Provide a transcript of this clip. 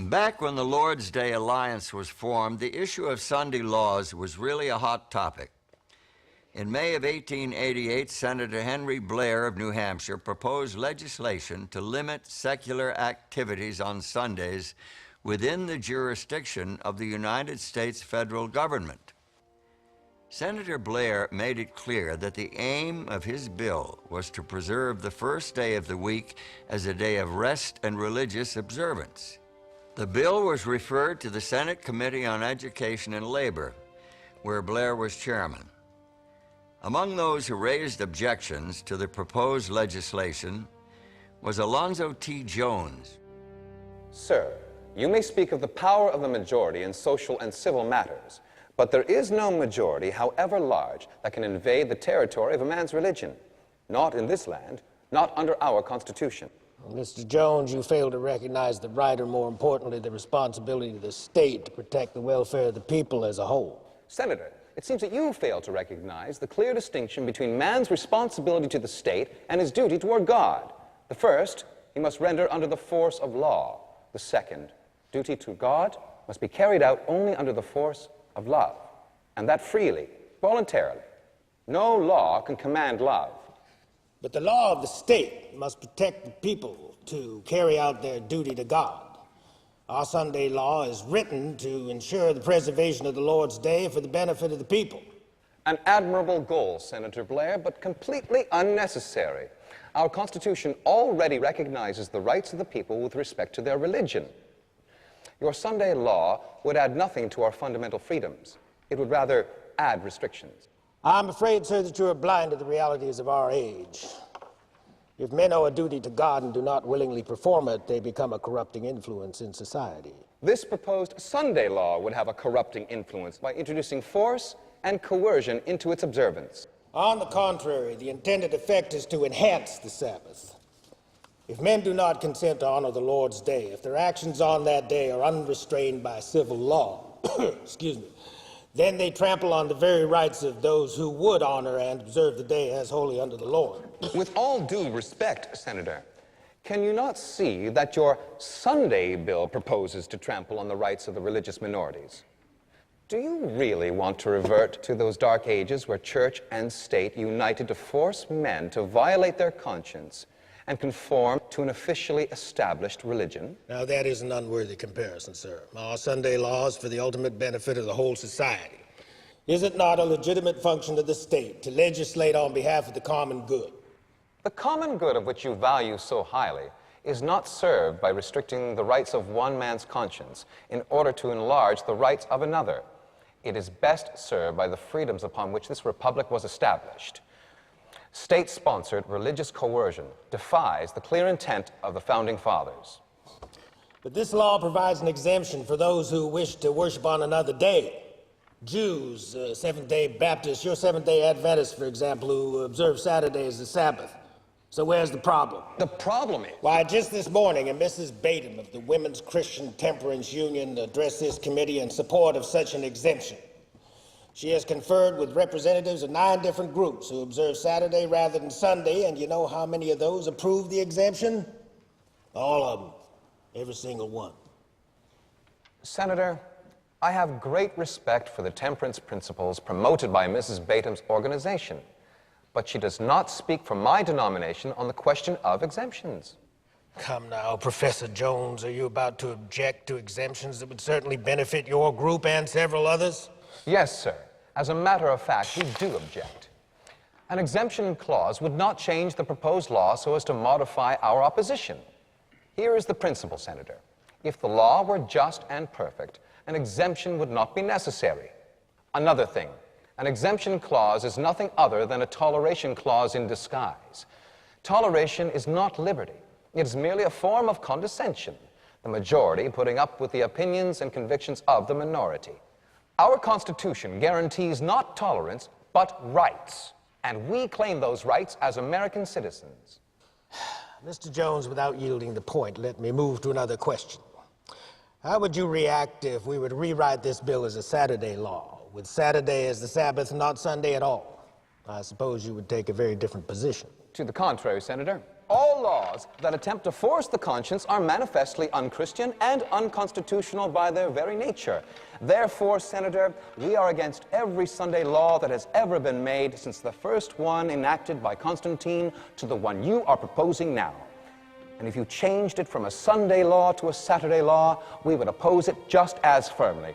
Back when the Lord's Day Alliance was formed, the issue of Sunday laws was really a hot topic. In May of 1888, Senator Henry Blair of New Hampshire proposed legislation to limit secular activities on Sundays within the jurisdiction of the United States federal government. Senator Blair made it clear that the aim of his bill was to preserve the first day of the week as a day of rest and religious observance. The bill was referred to the Senate Committee on Education and Labor, where Blair was chairman. Among those who raised objections to the proposed legislation was Alonzo T. Jones. Sir, you may speak of the power of the majority in social and civil matters, but there is no majority, however large, that can invade the territory of a man's religion. Not in this land, not under our Constitution. Mr. Jones, you fail to recognize the right, or more importantly, the responsibility of the state to protect the welfare of the people as a whole. Senator, it seems that you fail to recognize the clear distinction between man's responsibility to the state and his duty toward God. The first, he must render under the force of law. The second, duty to God, must be carried out only under the force of love, and that freely, voluntarily. No law can command love. But the law of the state must protect the people to carry out their duty to God. Our Sunday law is written to ensure the preservation of the Lord's Day for the benefit of the people. An admirable goal, Senator Blair, but completely unnecessary. Our Constitution already recognizes the rights of the people with respect to their religion. Your Sunday law would add nothing to our fundamental freedoms. It would rather add restrictions. I'm afraid, sir, that you are blind to the realities of our age. If men owe a duty to God and do not willingly perform it, they become a corrupting influence in society. This proposed Sunday law would have a corrupting influence by introducing force and coercion into its observance. On the contrary, the intended effect is to enhance the Sabbath. If men do not consent to honor the Lord's Day, if their actions on that day are unrestrained by civil law, excuse me, then they trample on the very rights of those who would honor and observe the day as holy unto the Lord. With all due respect, Senator, can you not see that your Sunday bill proposes to trample on the rights of the religious minorities? Do you really want to revert to those dark ages where church and state united to force men to violate their conscience and conform to an officially established religion? Now, that is an unworthy comparison, sir. Our Sunday law is for the ultimate benefit of the whole society. Is it not a legitimate function of the state to legislate on behalf of the common good? The common good of which you value so highly is not served by restricting the rights of one man's conscience in order to enlarge the rights of another. It is best served by the freedoms upon which this republic was established. State-sponsored religious coercion defies the clear intent of the Founding Fathers. But this law provides an exemption for those who wish to worship on another day. Jews, Seventh-day Baptists, your Seventh-day Adventists, for example, who observe Saturday as the Sabbath. So where's the problem? The problem is... Why, just this morning, a Mrs. Batum of the Women's Christian Temperance Union addressed this committee in support of such an exemption. She has conferred with representatives of 9 different groups who observe Saturday rather than Sunday, and you know how many of those approved the exemption? All of them. Every single one. Senator, I have great respect for the temperance principles promoted by Mrs. Batum's organization, but she does not speak for my denomination on the question of exemptions. Come now, Professor Jones, are you about to object to exemptions that would certainly benefit your group and several others? Yes, sir. As a matter of fact, we do object. An exemption clause would not change the proposed law so as to modify our opposition. Here is the principle, Senator. If the law were just and perfect, an exemption would not be necessary. Another thing, an exemption clause is nothing other than a toleration clause in disguise. Toleration is not liberty. It is merely a form of condescension, the majority putting up with the opinions and convictions of the minority. Our Constitution guarantees not tolerance, but rights, and we claim those rights as American citizens. Mr. Jones, without yielding the point, let me move to another question. How would you react if we were to rewrite this bill as a Saturday law, with Saturday as the Sabbath, not Sunday at all? I suppose you would take a very different position. To the contrary, Senator, All laws that attempt to force the conscience are manifestly unchristian and unconstitutional by their very nature. Therefore, Senator, we are against every Sunday law that has ever been made since the first one enacted by Constantine to the one you are proposing now. And if you changed it from a Sunday law to a Saturday law, we would oppose it just as firmly.